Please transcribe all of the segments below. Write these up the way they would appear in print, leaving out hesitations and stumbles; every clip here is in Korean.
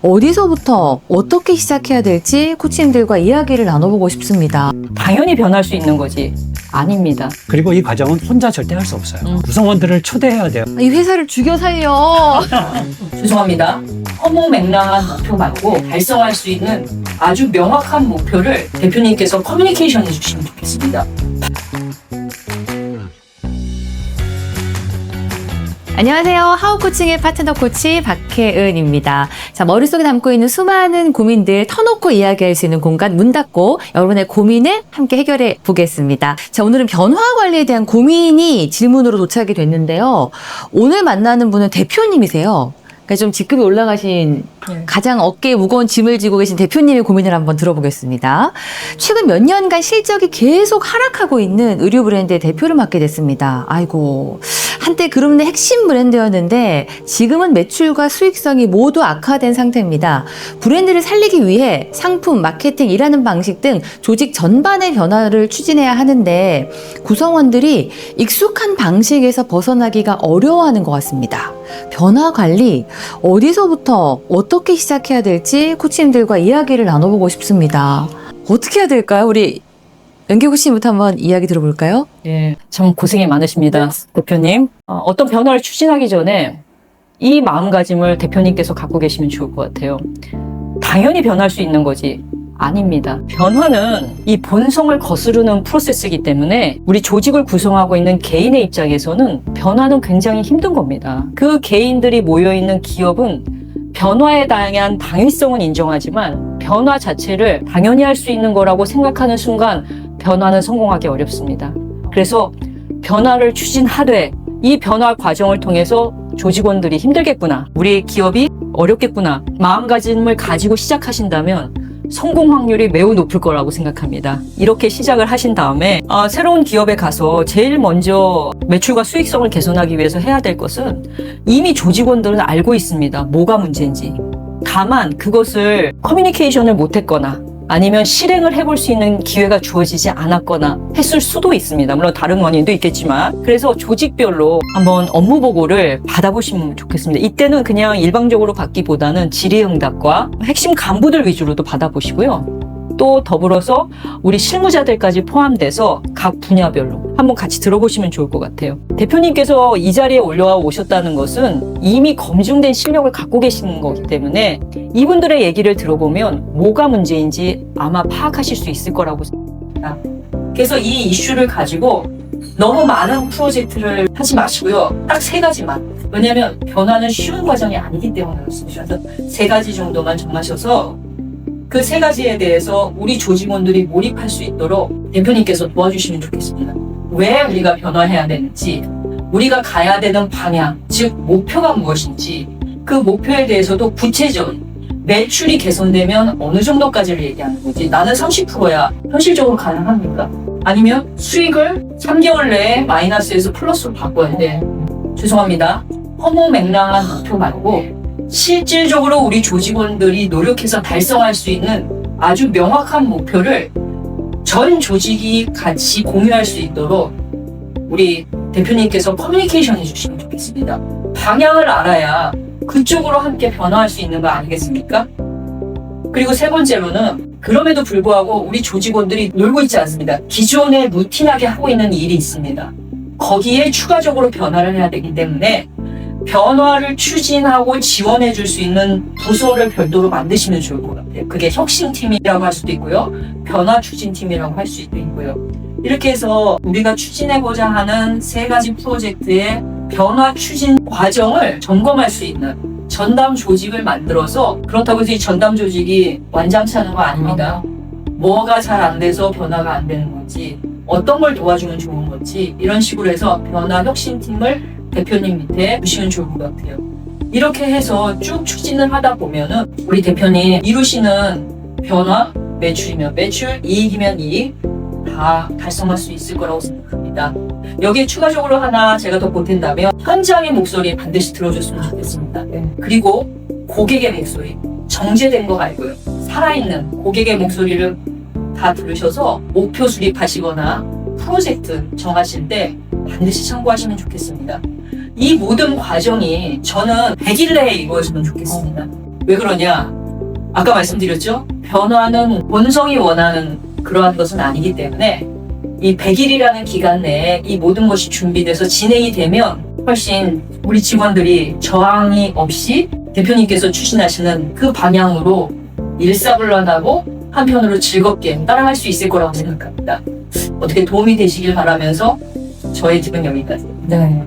어디서부터 어떻게 시작해야 될지 코치님들과 이야기를 나눠보고 싶습니다. 당연히 변할 수 있는 거지. 아닙니다. 그리고 이 과정은 혼자 절대 할 수 없어요. 구성원들을 초대해야 돼요. 이 회사를 죽여 살려. 죄송합니다. 허무맹랑한 목표 말고 달성할 수 있는 아주 명확한 목표를 대표님께서 커뮤니케이션 해주시면 좋겠습니다. 안녕하세요. 하우코칭의 파트너 코치 박혜은입니다. 자, 머릿속에 담고 있는 수많은 고민들 터놓고 이야기할 수 있는 공간 문 닫고 여러분의 고민을 함께 해결해 보겠습니다. 자, 오늘은 변화 관리에 대한 고민이 질문으로 도착이 됐는데요. 오늘 만나는 분은 대표님이세요. 그러니까 좀 직급이 올라가신 가장 어깨에 무거운 짐을 지고 계신 대표님의 고민을 한번 들어보겠습니다. 최근 몇 년간 실적이 계속 하락하고 있는 의류 브랜드의 대표를 맡게 됐습니다. 아이고, 한때 그룹 내 핵심 브랜드였는데 지금은 매출과 수익성이 모두 악화된 상태입니다. 브랜드를 살리기 위해 상품, 마케팅, 일하는 방식 등 조직 전반의 변화를 추진해야 하는데 구성원들이 익숙한 방식에서 벗어나기가 어려워하는 것 같습니다. 변화 관리, 어디서부터 어떻게 시작해야 될지 코치님들과 이야기를 나눠보고 싶습니다. 어떻게 해야 될까요? 우리 연기 코치님부터 한번 이야기 들어볼까요? 예, 참 고생이 많으십니다, 대표님. 어떤 변화를 추진하기 전에 이 마음가짐을 대표님께서 갖고 계시면 좋을 것 같아요. 당연히 변할 수 있는 거지. 아닙니다. 변화는 이 본성을 거스르는 프로세스이기 때문에 우리 조직을 구성하고 있는 개인의 입장에서는 변화는 굉장히 힘든 겁니다. 그 개인들이 모여있는 기업은 변화에 대한 당위성은 인정하지만 변화 자체를 당연히 할 수 있는 거라고 생각하는 순간 변화는 성공하기 어렵습니다. 그래서 변화를 추진하되 이 변화 과정을 통해서 조직원들이 힘들겠구나, 우리 기업이 어렵겠구나 마음가짐을 가지고 시작하신다면 성공 확률이 매우 높을 거라고 생각합니다. 이렇게 시작을 하신 다음에 새로운 기업에 가서 제일 먼저 매출과 수익성을 개선하기 위해서 해야 될 것은 이미 조직원들은 알고 있습니다. 뭐가 문제인지. 다만 그것을 커뮤니케이션을 못했거나 아니면 실행을 해볼 수 있는 기회가 주어지지 않았거나 했을 수도 있습니다. 물론 다른 원인도 있겠지만. 그래서 조직별로 한번 업무 보고를 받아보시면 좋겠습니다. 이때는 그냥 일방적으로 받기보다는 질의응답과 핵심 간부들 위주로도 받아보시고요. 또 더불어서 우리 실무자들까지 포함돼서 각 분야별로 한번 같이 들어보시면 좋을 것 같아요. 대표님께서 이 자리에 올라와 오셨다는 것은 이미 검증된 실력을 갖고 계시는 거기 때문에 이분들의 얘기를 들어보면 뭐가 문제인지 아마 파악하실 수 있을 거라고 생각합니다. 그래서 이 이슈를 가지고 너무 많은 프로젝트를 하지 마시고요. 딱 3가지만. 왜냐하면 변화는 쉬운 과정이 아니기 때문에 그렇습니다. 그래서 3가지 정도만 정하셔서 그 3가지에 대해서 우리 조직원들이 몰입할 수 있도록 대표님께서 도와주시면 좋겠습니다. 왜 우리가 변화해야 되는지, 우리가 가야 되는 방향, 즉 목표가 무엇인지, 그 목표에 대해서도 구체적인 매출이 개선되면 어느 정도까지를 얘기하는 거지. 나는 30%야. 현실적으로 가능합니까? 아니면 수익을 3개월 내에 마이너스에서 플러스로 바꿔야 돼. 죄송합니다. 허무맹랑한 목표 말고 실질적으로 우리 조직원들이 노력해서 달성할 수 있는 아주 명확한 목표를 전 조직이 같이 공유할 수 있도록 우리 대표님께서 커뮤니케이션 해주시면 좋겠습니다. 방향을 알아야 그쪽으로 함께 변화할 수 있는 거 아니겠습니까? 그리고 3번째로는 그럼에도 불구하고 우리 조직원들이 놀고 있지 않습니다. 기존에 루틴하게 하고 있는 일이 있습니다. 거기에 추가적으로 변화를 해야 되기 때문에 변화를 추진하고 지원해 줄 수 있는 부서를 별도로 만드시면 좋을 것 같아요. 그게 혁신팀이라고 할 수도 있고요. 변화 추진팀이라고 할 수도 있고요. 이렇게 해서 우리가 추진해보자 하는 3가지 프로젝트의 변화 추진 과정을 점검할 수 있는 전담 조직을 만들어서, 그렇다고 해서 이 전담 조직이 완장치 하는 거 아닙니다. 뭐가 잘 안 돼서 변화가 안 되는 건지, 어떤 걸 도와주면 좋은 건지, 이런 식으로 해서 변화 혁신팀을 대표님 밑에 두시면 좋을 것 같아요. 이렇게 해서 쭉 추진을 하다 보면은 우리 대표님 이루시는 변화, 매출이면 매출, 이익이면 이익 다 달성할 수 있을 거라고 생각합니다. 여기에 추가적으로 하나 제가 더 보탠다면 현장의 목소리 반드시 들어줬으면 좋겠습니다. 그리고 고객의 목소리, 정제된 거 말고요. 살아있는 고객의 목소리를 다 들으셔서 목표 수립하시거나 프로젝트 정하실 때 반드시 참고하시면 좋겠습니다. 이 모든 과정이 저는 100일 내에 이루어지면 좋겠습니다. 왜 그러냐? 아까 말씀드렸죠? 변화는 본성이 원하는 그러한 것은 아니기 때문에 이 100일이라는 기간 내에 이 모든 것이 준비돼서 진행이 되면 훨씬 우리 직원들이 저항이 없이 대표님께서 추진하시는 그 방향으로 일사불란하고 한편으로 즐겁게 따라갈 수 있을 거라고 생각합니다. 어떻게 도움이 되시길 바라면서 저의 집은 여기까지. 네.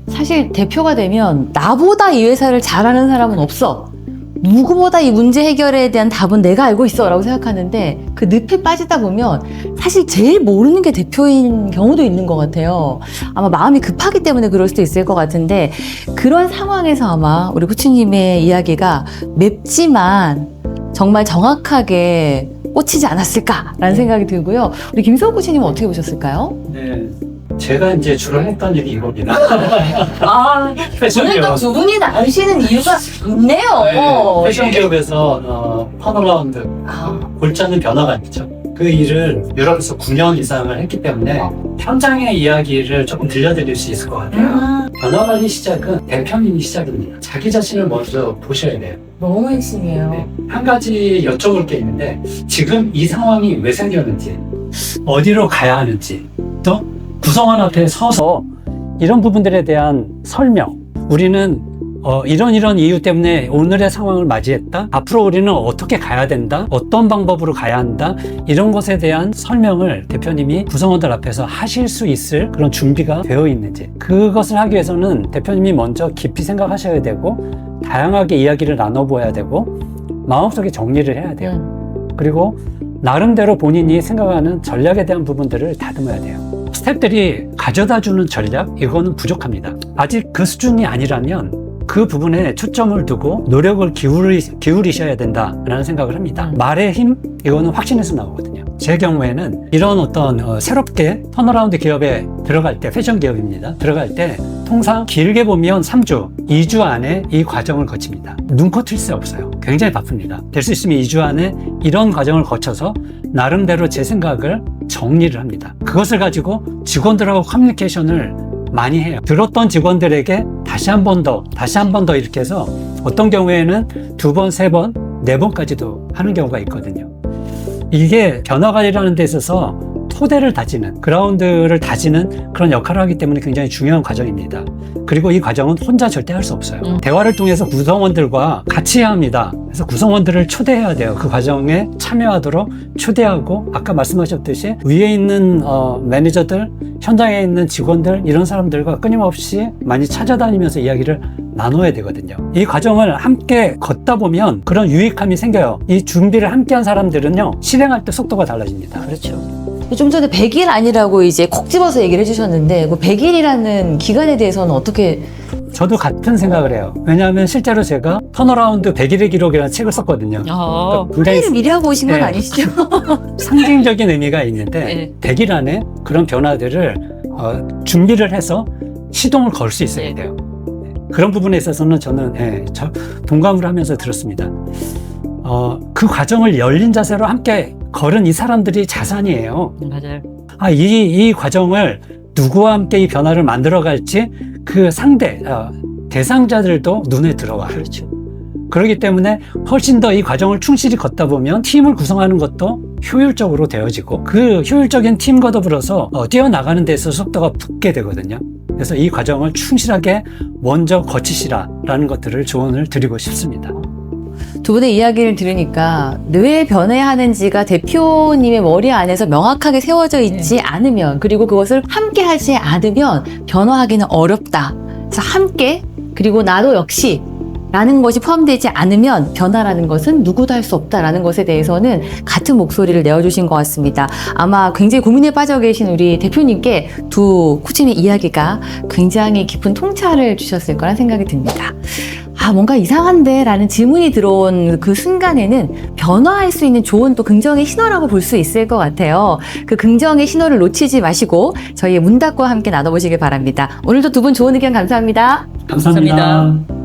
사실 대표가 되면 나보다 이 회사를 잘하는 사람은 없어. 누구보다 이 문제 해결에 대한 답은 내가 알고 있어 라고 생각하는데 그 늪에 빠지다 보면 사실 제일 모르는 게 대표인 경우도 있는 것 같아요. 아마 마음이 급하기 때문에 그럴 수도 있을 것 같은데 그런 상황에서 아마 우리 코치님의 이야기가 맵지만 정말 정확하게 꽂히지 않았을까라는 생각이 들고요. 우리 김수호 코치님은 어떻게 보셨을까요? 네. 제가 이제 주로 했던 일이 이겁니다. 아, 오늘 또 두 분이 나으시는 이유가 있네요. 네, 패션 기업에서 턴어라운드 골치 않는 변화가 있죠. 그 일을 유럽에서 9년 이상을 했기 때문에 현장의 이야기를 조금 들려드릴 수 있을 것 같아요. 변화관리 시작은 대표님이 시작입니다. 자기 자신을 먼저 보셔야 돼요. 너무 핵심이에요. 네, 한 가지 여쭤볼 게 있는데 지금 이 상황이 왜 생겼는지, 어디로 가야 하는지, 또 구성원 앞에 서서 이런 부분들에 대한 설명, 우리는 이런 이유 때문에 오늘의 상황을 맞이했다, 앞으로 우리는 어떻게 가야 된다, 어떤 방법으로 가야 한다, 이런 것에 대한 설명을 대표님이 구성원들 앞에서 하실 수 있을 그런 준비가 되어 있는지, 그것을 하기 위해서는 대표님이 먼저 깊이 생각하셔야 되고 다양하게 이야기를 나눠보아야 되고 마음속에 정리를 해야 돼요. 그리고 나름대로 본인이 생각하는 전략에 대한 부분들을 다듬어야 돼요. 스태프들이 가져다주는 전략, 이거는 부족합니다. 아직 그 수준이 아니라면 그 부분에 초점을 두고 노력을 기울이셔야 된다라는 생각을 합니다. 말의 힘, 이거는 확신에서 나오거든요. 제 경우에는 이런 어떤 새롭게 턴어라운드 기업에 들어갈 때, 패션 기업입니다. 들어갈 때 통상 길게 보면 3주, 2주 안에 이 과정을 거칩니다. 눈코 틀 새 없어요. 굉장히 바쁩니다. 될 수 있으면 2주 안에 이런 과정을 거쳐서 나름대로 제 생각을 정리를 합니다. 그것을 가지고 직원들하고 커뮤니케이션을 많이 해요. 들었던 직원들에게 다시 한 번 더 이렇게 해서 어떤 경우에는 2번, 3번, 4번까지도 하는 경우가 있거든요. 이게 변화관리라는 데 있어서 토대를 다지는, 그라운드를 다지는 그런 역할을 하기 때문에 굉장히 중요한 과정입니다. 그리고 이 과정은 혼자 절대 할 수 없어요. 대화를 통해서 구성원들과 같이 해야 합니다. 그래서 구성원들을 초대해야 돼요. 그 과정에 참여하도록 초대하고, 아까 말씀하셨듯이 위에 있는 매니저들, 현장에 있는 직원들, 이런 사람들과 끊임없이 많이 찾아다니면서 이야기를 나눠야 되거든요. 이 과정을 함께 걷다 보면 그런 유익함이 생겨요. 이 준비를 함께 한 사람들은요, 실행할 때 속도가 달라집니다. 그렇죠. 좀 전에 100일 아니라고 이제 콕 집어서 얘기를 해주셨는데 그 100일이라는 기간에 대해서는 어떻게? 저도 같은 생각을 해요. 왜냐하면 실제로 제가 턴어라운드 100일의 기록이라는 책을 썼거든요. 굉장히 회의를 미리 하고 오신 건 네. 아니시죠? 상징적인 의미가 있는데 100일 안에 그런 변화들을 준비를 해서 시동을 걸 수 있어야 돼요. 그런 부분에 있어서는 저는 동감을 하면서 들었습니다. 그 과정을 열린 자세로 함께 걸은 이 사람들이 자산이에요. 맞아요. 이 과정을 누구와 함께 이 변화를 만들어갈지 그 대상자들도 눈에 들어와요. 그렇죠. 그렇기 때문에 훨씬 더 이 과정을 충실히 걷다 보면 팀을 구성하는 것도 효율적으로 되어지고 그 효율적인 팀과 더불어서 뛰어나가는 데서 속도가 붙게 되거든요. 그래서 이 과정을 충실하게 먼저 거치시라라는 것들을 조언을 드리고 싶습니다. 두 분의 이야기를 들으니까 왜 변해야 하는지가 대표님의 머리 안에서 명확하게 세워져 있지 않으면, 그리고 그것을 함께 하지 않으면 변화하기는 어렵다. 그래서 함께, 그리고 나도 역시 라는 것이 포함되지 않으면 변화라는 것은 누구도 할 수 없다라는 것에 대해서는 같은 목소리를 내어주신 것 같습니다. 아마 굉장히 고민에 빠져 계신 우리 대표님께 두 코치님의 이야기가 굉장히 깊은 통찰을 주셨을 거란 생각이 듭니다. 뭔가 이상한데 라는 질문이 들어온 그 순간에는 변화할 수 있는 좋은 또 긍정의 신호라고 볼 수 있을 것 같아요. 그 긍정의 신호를 놓치지 마시고 저희의 문답과 함께 나눠보시길 바랍니다. 오늘도 두 분 좋은 의견 감사합니다. 감사합니다.